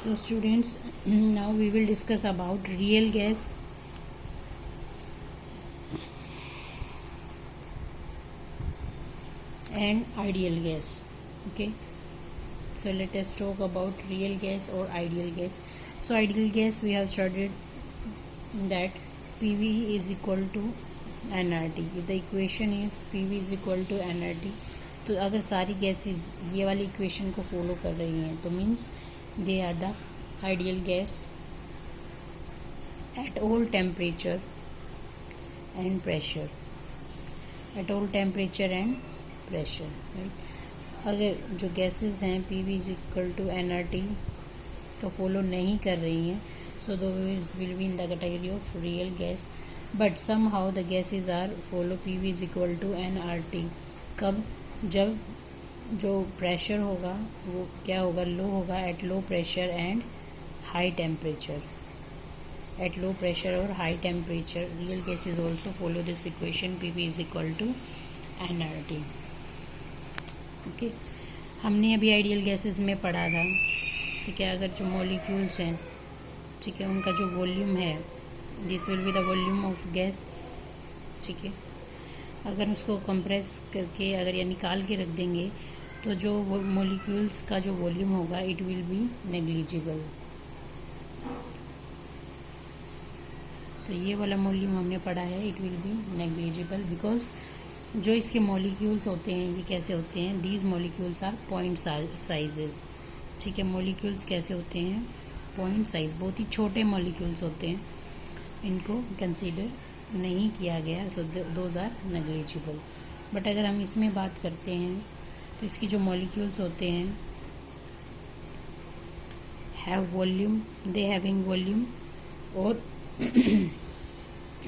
So students, now we will discuss about real gas and ideal gas. Okay, so let us talk about real gas or ideal gas. So ideal gas, we have studied that PV is equal to nRT. If the equation is PV is equal to nRT, तो अगर सारी gases ये वाली equation को follow कर रही हैं तो means they are the ideal gas at all temperature and pressure, at all temperature and pressure, right. अगर जो गैसेस हैं P V is equal to N R T को फॉलो नहीं कर रही हैं, so those will be in the category of real gas, but somehow the gases are follow P V is equal to N R T. कब? जब जो pressure होगा वो क्या होगा, लो होगा, at low pressure and high temperature, at low pressure और high temperature real gases also follow this equation P V is equal to N R T. Okay, हमने अभी आइडियल गैसेज में पढ़ा था, ठीक है। अगर जो मॉलिक्यूल्स हैं, ठीक है, उनका जो वॉल्यूम है, this will be the volume of gas, ठीक है। अगर उसको कंप्रेस करके अगर या निकाल के रख देंगे तो जो मॉलिक्यूल्स का जो वॉल्यूम होगा इट विल बी नेग्लिजिबल। तो ये वाला वॉल्यूम हमने पढ़ा है, it will be negligible, because जो इसके मॉलिक्यूल्स होते हैं ये कैसे होते हैं, these molecules are point sizes, ठीक है। मॉलिक्यूल्स कैसे होते हैं, पॉइंट साइज, बहुत ही छोटे मॉलिक्यूल्स होते हैं, इनको कंसीडर नहीं किया गया, so those are negligible. But अगर हम इसमें बात करते हैं तो इसकी जो मॉलिक्यूल्स होते हैं have volume, they having volume, और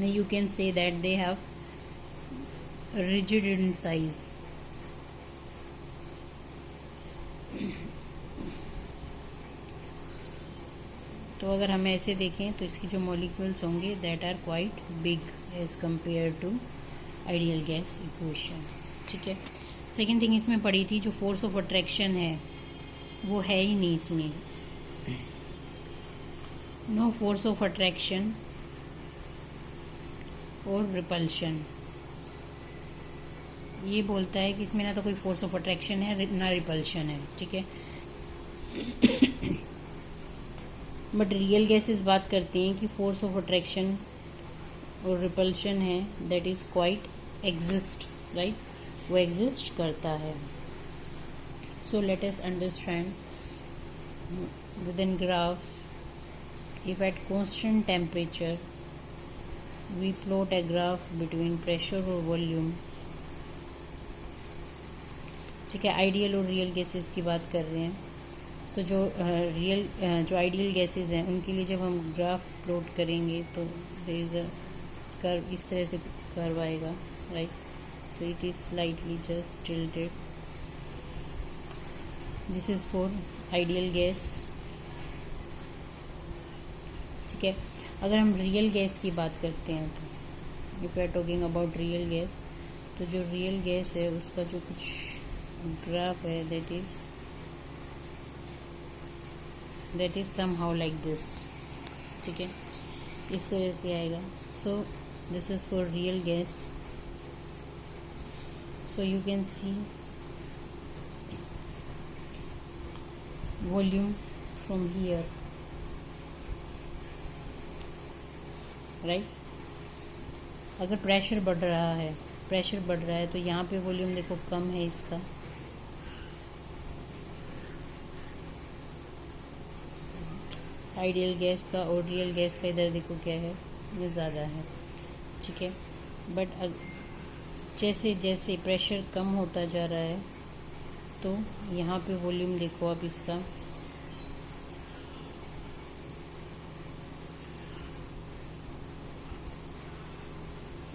you can say that they have rigid in size. तो अगर हम ऐसे देखें तो इसकी जो मॉलिक्यूल्स होंगे that are quite big as compare to ideal gas equation, ठीक है। सेकेंड थिंग इसमें पड़ी थी, जो फोर्स ऑफ अट्रैक्शन है वो है ही नहीं इसमें, नो फोर्स ऑफ अट्रैक्शन और रिपल्शन। ये बोलता है कि इसमें ना तो कोई फोर्स ऑफ अट्रैक्शन है ना रिपल्शन है, ठीक है। बट रियल गैसेस बात करती हैं कि फोर्स ऑफ अट्रैक्शन और रिपल्शन है, that is quite exist, right, वो एग्जिस्ट करता है। So let us understand with in graph, if at constant temperature we plot a graph between pressure और वॉल्यूम, ठीक है। आइडियल और रियल गैसेस की बात कर रहे हैं, तो जो जो आइडियल गैसेस हैं उनके लिए जब हम ग्राफ प्लॉट करेंगे तो देयर इज अ कर्व, इस तरह से कर्व आएगा, right. So it is slightly just tilted, this is for ideal gas, ठीक है। अगर हम रियल गैस की बात करते हैं तो if we are talking about real gas, तो जो रियल गैस है उसका जो कुछ ग्राफ है that is somehow like this, ठीक है, इस तरह से आएगा। so this is for real gas, so you can see volume from here, right। अगर प्रेशर बढ़ रहा है तो यहाँ पे वॉल्यूम देखो कम है इसका, आइडियल गैस का, और रियल गैस का इधर देखो क्या है, ये ज़्यादा है, ठीक है। बट जैसे जैसे प्रेशर कम होता जा रहा है तो यहाँ पे वॉल्यूम देखो आप इसका,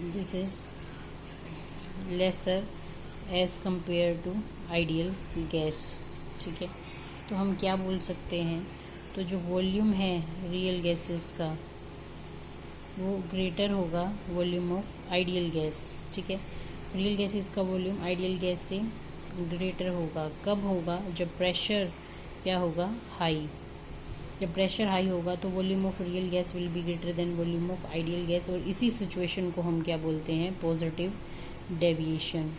this is lesser as compare to ideal gas, ठीक है। तो हम क्या बोल सकते हैं, तो जो वॉल्यूम है रियल गैसेस का वो ग्रेटर होगा वॉल्यूम ऑफ आइडियल गैस, ठीक है। रियल गैसेस का वॉल्यूम आइडियल गैस से ग्रेटर होगा, कब होगा, जब प्रेशर क्या होगा, हाई, जब प्रेशर हाई होगा तो volume of real gas will be greater than volume of ideal gas, और इसी सिचुएशन को हम क्या बोलते हैं, पॉजिटिव डेविएशन।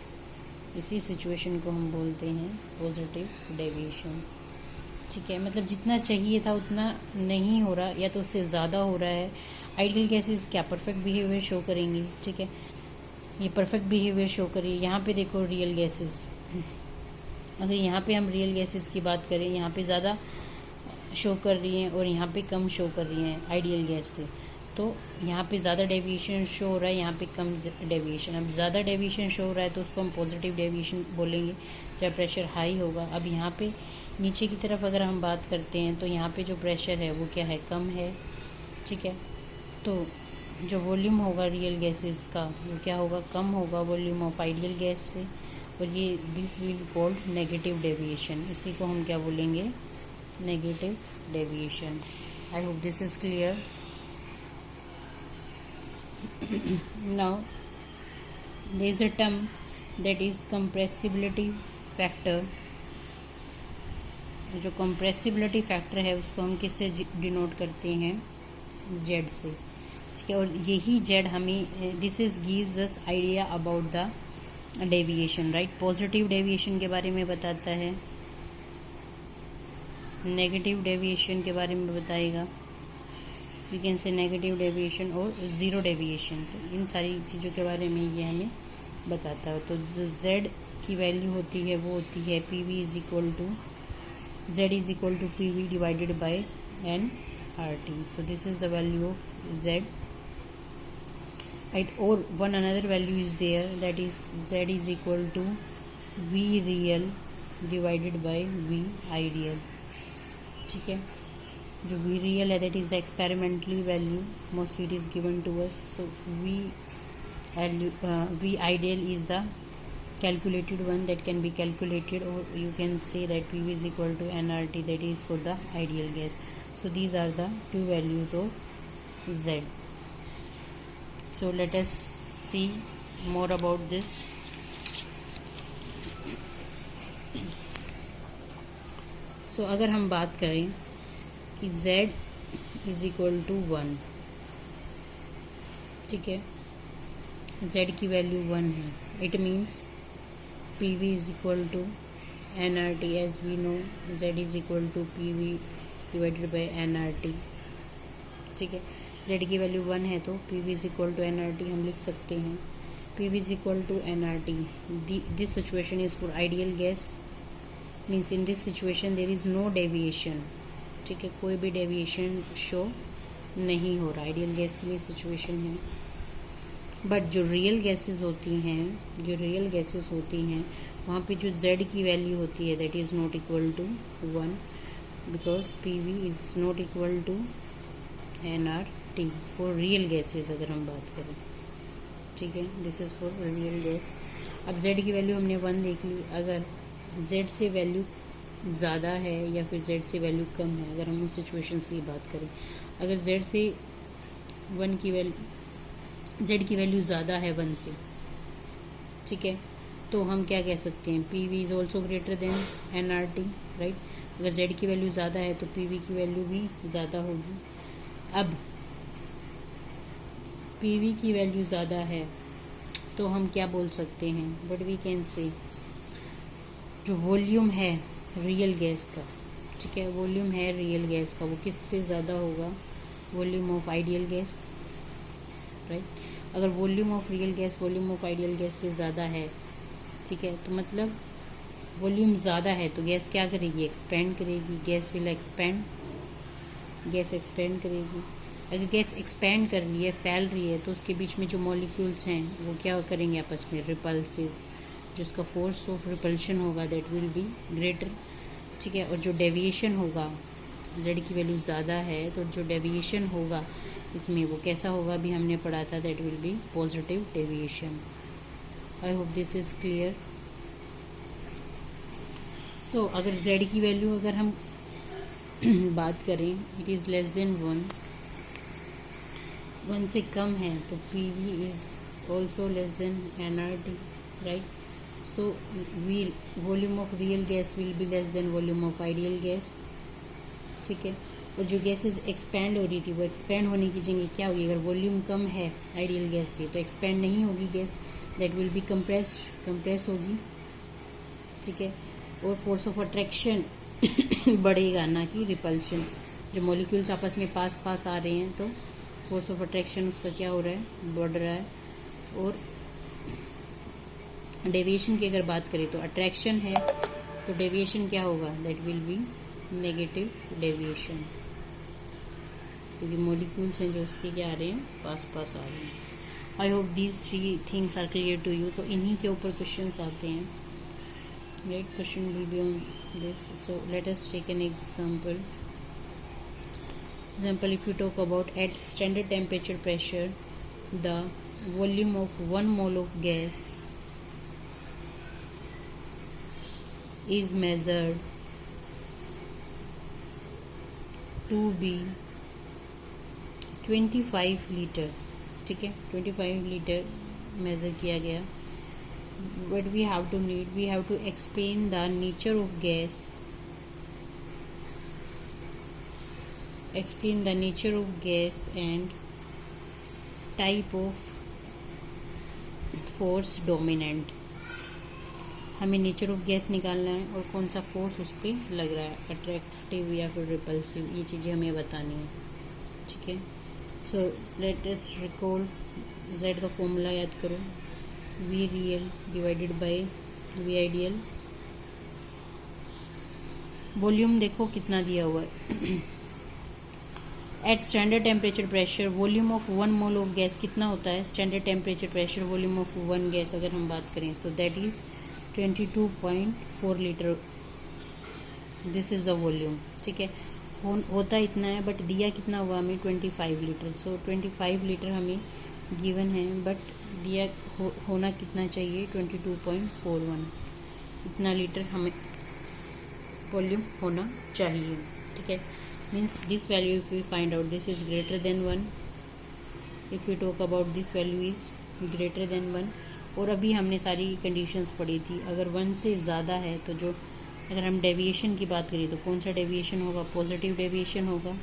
इसी सिचुएशन को हम बोलते हैं पॉजिटिव डेविएशन। ठीक है, मतलब जितना चाहिए था उतना नहीं हो रहा या तो उससे ज़्यादा हो रहा है। आइडियल गैसेस क्या परफेक्ट बिहेवियर शो करेंगी। ठीक है, ये परफेक्ट बिहेवियर शो करिए। यहाँ पे देखो रियल गैसेस, अगर यहाँ पे हम रियल गैसेस की बात करें, यहाँ पे ज़्यादा शो कर रही हैं और यहाँ पे कम शो कर रही हैं आइडियल गैस से, तो यहाँ पे ज़्यादा डेविएशन शो हो रहा है, यहाँ पे कम डेविएशन। अब ज़्यादा डेविएशन शो हो रहा है तो उसको हम पॉजिटिव डेविएशन बोलेंगे जब प्रेशर हाई होगा। अब यहाँ पे नीचे की तरफ अगर हम बात करते हैं तो यहाँ पे जो प्रेशर है वो क्या है, कम है। ठीक है, तो जो वॉल्यूम होगा रियल गैसेस का वो क्या होगा, कम होगा वॉल्यूम ऑफ आइडियल गैस से, और ये this will called negative deviation. इसी को हम क्या बोलेंगे, negative deviation. I hope this is clear. Now there is a term that is compressibility factor. जो कंप्रेसिबिलिटी फैक्टर है उसको हम किससे डिनोट करते हैं, जेड से। ठीक है, और यही जेड हमें this is gives us idea about the deviation, right. Positive deviation के बारे में बताता है, नेगेटिव डेविएशन के बारे में बताएगा, यू कैन से नेगेटिव डेविएशन और ज़ीरो डेविएशन। तो इन सारी चीज़ों के बारे में ये हमें बताता है। तो जो जेड की वैल्यू होती है वो होती है P V is equal to Z is equal to PV divided by nRT. So this is the value of Z. Right, or one another value is there, that is Z is equal to V real divided by V ideal. ठीक है, जो V real है that is the experimentally value, mostly it is given to us. So V ideal is the calculated one that can be calculated, or you can say that PV is equal to nRT, that is for the ideal gas. So these are the two values of Z. So let us see more about this. So अगर हम बात करें कि Z is equal to 1, ठीक है, Z की value 1 है, it means PV is equal to nRT. As we know Z is equal to PV divided by nRT. ठीक है, Z की वैल्यू 1 है तो PV is equal to nRT हम लिख सकते हैं। PV is equal to nRT. This situation is for ideal gas, means in this situation there is no deviation. ठीक है, कोई भी डेविएशन शो नहीं हो रहा, आइडियल गैस के लिए सिचुएशन है। बट जो रियल गैसेस होती हैं वहाँ पे जो Z की वैल्यू होती है that is not equal to 1, because PV is not equal to nRT for real gases अगर हम बात करें। ठीक है, this is for real gas. अब Z की वैल्यू हमने 1 देख ली। अगर Z से वैल्यू ज़्यादा है या फिर Z से वैल्यू कम है, अगर हम उस सिचुएशन से बात करें, अगर Z से 1 की वैल्यू Z की वैल्यू ज़्यादा है 1 से, ठीक है, तो हम क्या कह सकते हैं, PV is also greater than nRT, right. अगर Z की वैल्यू ज़्यादा है तो PV की वैल्यू भी ज़्यादा होगी। अब PV की वैल्यू ज़्यादा है तो हम क्या बोल सकते हैं, बट वी कैन से जो वॉल्यूम है रियल गैस का, ठीक है, वॉल्यूम है रियल गैस का, वो किससे ज़्यादा होगा, volume of ideal gas, right. अगर volume of real gas volume of ideal gas से ज़्यादा है, ठीक है, तो मतलब वॉल्यूम ज़्यादा है तो गैस क्या करेगी, एक्सपेंड करेगी, gas will expand, gas expand करेगी। अगर गैस एक्सपेंड कर रही है, फैल रही है, तो उसके बीच में जो मॉलिक्यूल्स हैं वो क्या करेंगे आपस में, रिपल्सिव, जो उसका फोर्स ऑफ रिपल्शन होगा दैट विल बी ग्रेटर, ठीक है। और जो डेविएशन होगा, Z की वैल्यू ज़्यादा है तो जो डेविएशन होगा इसमें वो कैसा होगा, अभी हमने पढ़ा था, that will be positive deviation. I hope this is clear. So अगर Z की वैल्यू अगर हम बात करें, इट इज़ लेस देन 1 से कम है तो PV is also less than nRT, right. So volume of real gas will be less than volume of ideal gas, ठीक है। और जो गैसेस एक्सपैंड हो रही थी वो एक्सपैंड होने की जगह क्या होगी, अगर वॉल्यूम कम है आइडियल गैस से तो एक्सपैंड नहीं होगी gas, that will B compress होगी, ठीक है। और फोर्स ऑफ अट्रैक्शन बढ़ेगा, ना कि रिपल्शन। जो मॉलिक्यूल्स आपस में पास आ रहे हैं तो फोर्स ऑफ अट्रैक्शन उसका क्या हो रहा है, बढ़ रहा है। और डेविएशन की अगर बात करें तो अट्रैक्शन है तो डेविएशन क्या होगा, that will B negative deviation, क्योंकि मॉलिक्यूल्स हैं जो उसके क्या आ रहे हैं, पास आ रहे हैं। I hope these 3 things are clear to you. तो इन्हीं के ऊपर क्वेश्चंस आते हैं, right, question will be on this. So let us take an example. If you talk about at standard temperature pressure, the volume of 1 mole of gas is measured to be 25 litre, ठीक है, 25 litre measure किया गया. What we have to need, we have to explain the nature of gas, explain the nature of gas and type of force dominant. हमें nature of gas निकालना है और कौन सा फोर्स उस पर लग रहा है, अट्रैक्टिव या फिर रिपल्सिव, ये चीज़ें हमें बतानी है, ठीक है. So let us recall Z का फॉर्मूला याद करो, V real divided by V ideal. Volume देखो कितना दिया हुआ है. At standard temperature pressure volume of 1 mole of gas कितना होता है, standard temperature pressure volume of 1 gas अगर हम बात करें, so that is 22.4 litre. This is the volume, ठीक है. होता इतना है बट दिया कितना हुआ हमें, 25 लीटर. सो 25 लीटर हमें गिवन है बट दिया होना कितना चाहिए, 22.41. इतना लीटर हमें वॉल्यूम होना चाहिए, ठीक है. Means this value, if we find out this is greater than 1, if we talk about this value is greater than 1. और अभी हमने सारी कंडीशंस पढ़ी थी, अगर 1 से ज़्यादा है तो जो, अगर हम डेविएशन की बात करें तो कौन सा डेविएशन होगा, पॉजिटिव डेविएशन होगा.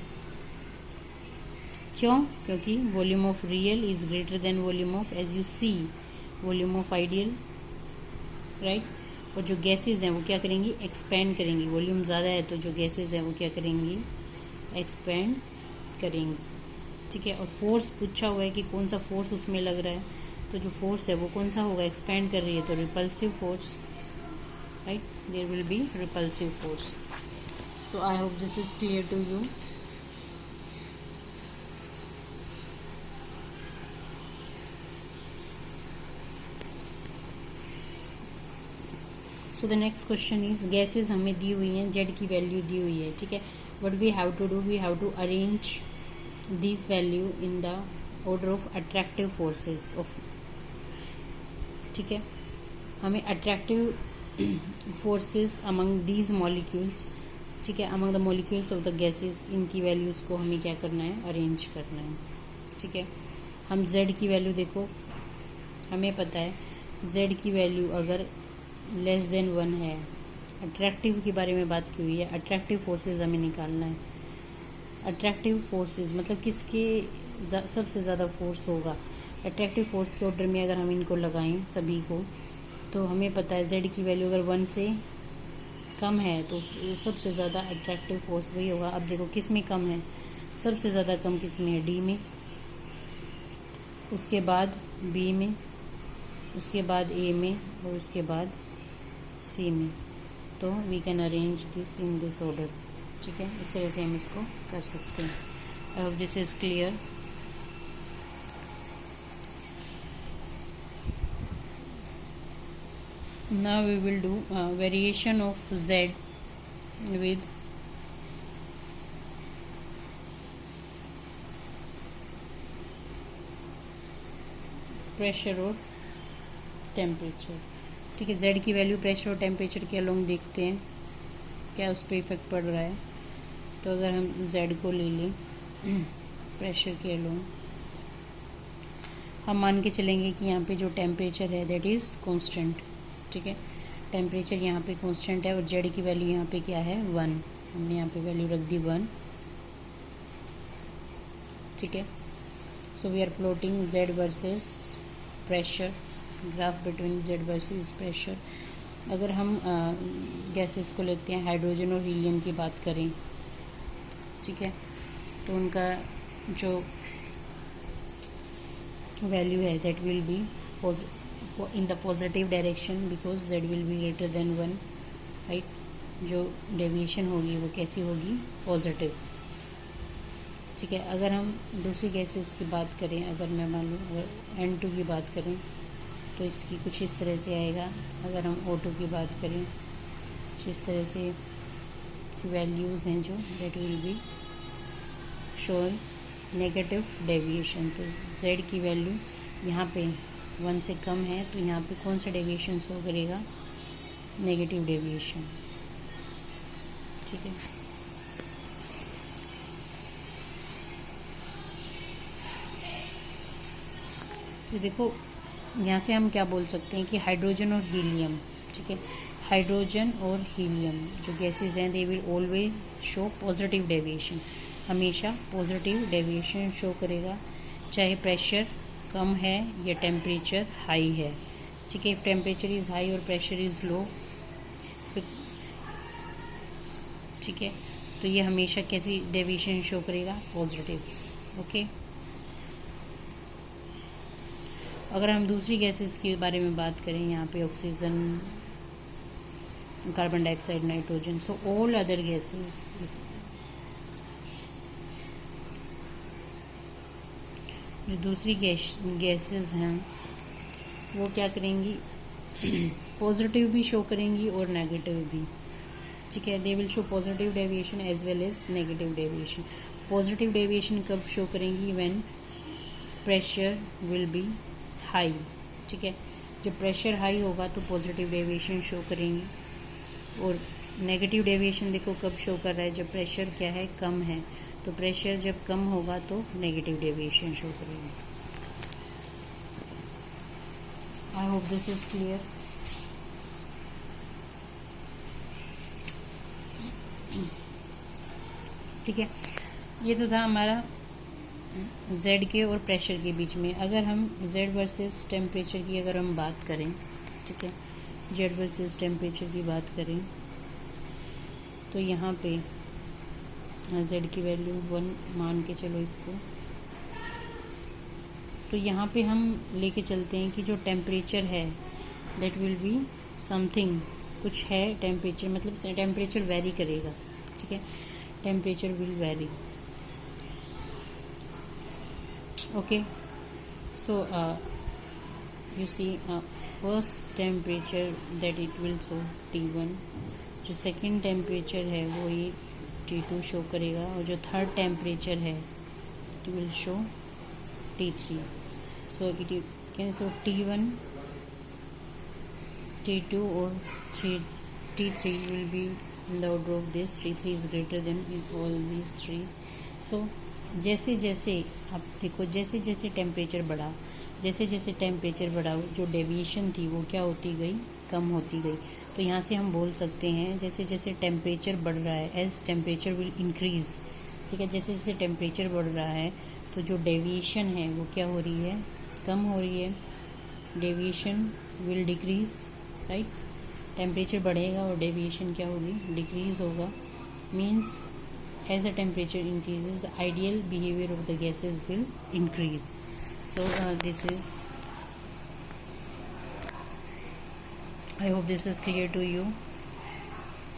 क्यों, क्योंकि volume of real is greater than volume of, as you see, volume of ideal, right. और जो गैसेज हैं वो क्या करेंगी, एक्सपेंड करेंगी. वॉल्यूम ज़्यादा है तो जो गैसेज हैं वो क्या करेंगी, एक्सपेंड करेंगे, ठीक है. और फोर्स पूछा हुआ है कि कौन सा फोर्स उसमें लग रहा है, तो जो फोर्स है वो कौन सा होगा, एक्सपेंड कर रही है तो repulsive force, right. There will be repulsive force. So I hope this is clear to you. So the next question is, gases हमें दी हुई हैं, जेड की वैल्यू दी हुई है, ठीक है. What we have to do, we have to arrange these value in the order of attractive forces of, ठीक है. हमें attractive forces among these molecules, ठीक है, among the molecules of the gases, इनकी वैल्यूज़ को हमें क्या करना है, अरेंज करना है, ठीक है. हम z की वैल्यू देखो, हमें पता है z की वैल्यू अगर लेस देन 1 है, अट्रैक्टिव के बारे में बात की हुई है, अट्रैक्टिव फोर्सेस हमें निकालना है. अट्रैक्टिव फोर्सेस मतलब किसके सबसे ज़्यादा फोर्स होगा, अट्रैक्टिव फोर्स के ऑर्डर में अगर हम इनको लगाएं सभी को, तो हमें पता है जेड की वैल्यू अगर 1 से कम है तो सबसे ज़्यादा अट्रैक्टिव फोर्स वही होगा. अब देखो किस में कम है, सबसे ज़्यादा कम किस में है, डी में, उसके बाद बी में, उसके बाद ए में और उसके बाद सी में. तो we can arrange this in this order, ठीक है. इस तरह से हम इसको कर सकते हैं. I hope this is clear. Now we will do variation of Z with pressure और टेम्परेचर, ठीक है. जेड की वैल्यू प्रेशर और टेम्परेचर के अलोंग देखते हैं क्या उस पर इफेक्ट पड़ रहा है. तो अगर हम जेड को ले लें प्रेशर के अलोंग, हम मान के चलेंगे कि यहाँ पे जो टेम्परेचर है दैट इज़ कांस्टेंट, ठीक है. टेम्परेचर यहाँ पे कांस्टेंट है और जेड की वैल्यू यहाँ पे क्या है, 1. हमने यहाँ पे वैल्यू रख दी 1, ठीक है. So we are plotting Z versus pressure, graph between Z versus pressure. अगर हम गैसेस को लेते हैं, हाइड्रोजन और हीलियम की बात करें, ठीक है, तो उनका जो वैल्यू है that will be in the positive direction because Z will be greater than 1, right. जो डेविएशन होगी वो कैसी होगी, पॉजिटिव. ठीक है. अगर हम दूसरी गैसेस की बात करें, अगर मैं मान लूँ अगर N2 की बात करें तो इसकी कुछ इस तरह से आएगा. अगर हम O2 की बात करें, कुछ इस तरह से वैल्यूज़ हैं जो that will be shown negative deviation. तो Z की वैल्यू यहाँ पे 1 से कम है, तो यहाँ पे कौन सा डेविएशन शो करेगा, नेगेटिव डेविएशन. ठीक है. तो देखो यहाँ से हम क्या बोल सकते हैं कि हाइड्रोजन और हीलियम, ठीक है, हाइड्रोजन और हीलियम जो गैसेस हैं they will always show positive deviation, हमेशा पॉजिटिव डेविएशन शो करेगा, चाहे प्रेशर कम है या टेम्परेचर हाई है. ठीक है. इफ टेम्परेचर इज़ हाई और प्रेशर इज़ लो, ठीक है, तो ये हमेशा कैसी डेविएशन शो करेगा, पॉजिटिव. ओके. अगर हम दूसरी गैसेस के बारे में बात करें, यहाँ पे oxygen, carbon dioxide, nitrogen, so all other gases, जो दूसरी गैसेस हैं वो क्या करेंगी, पॉजिटिव भी शो करेंगी और नेगेटिव भी. ठीक है. They will show positive deviation as well as negative deviation. Positive deviation कब शो करेंगी, when pressure will be high. ठीक है. जब प्रेशर हाई होगा तो पॉजिटिव डेविएशन शो करेंगी. और नेगेटिव डेविएशन देखो कब शो कर रहा है, जब प्रेशर क्या है, कम है. तो प्रेशर जब कम होगा तो नेगेटिव डेविएशन शो करेंगे. आई होप दिस इज क्लियर. ठीक है. ये तो था हमारा Z के और प्रेशर के बीच में. अगर हम Z वर्सेस टेम्परेचर की अगर हम बात करें, ठीक है, Z वर्सेस टेम्परेचर की बात करें तो यहाँ पे Z की वैल्यू 1 मान के चलो इसको, तो यहाँ पे हम लेके चलते हैं कि जो टेम्परेचर है दैट विल बी समथिंग, कुछ है टेम्परेचर, मतलब टेम्परेचर वेरी करेगा. ठीक है. Temperature will very. Okay, so you see first temperature that it will show T1, जो सेकंड टेम्परेचर है वो ये T2 शो करेगा, और जो थर्ड टेम्परेचर है it will show T3. so it can show T1, T2 और T3 will be in the order of this. T3 is greater than all these three. so जैसे जैसे आप देखो, जैसे जैसे टेम्परेचर बढ़ा, जैसे जैसे टेम्परेचर बढ़ा, जो डेविएशन थी वो क्या होती गई, कम होती गई. तो यहाँ से हम बोल सकते हैं जैसे जैसे टेम्परेचर बढ़ रहा है, एज टेम्परेचर विल इंक्रीज़. ठीक है. जैसे जैसे टेम्परेचर बढ़ रहा है तो जो डेविएशन है वो क्या हो रही है, कम हो रही है. Deviation will decrease, right. Temperature बढ़ेगा और डेविएशन क्या होगी, डिक्रीज़ होगा. Means as the temperature increases, the ideal behavior of the gases will increase. So this is, I hope this is clear to you.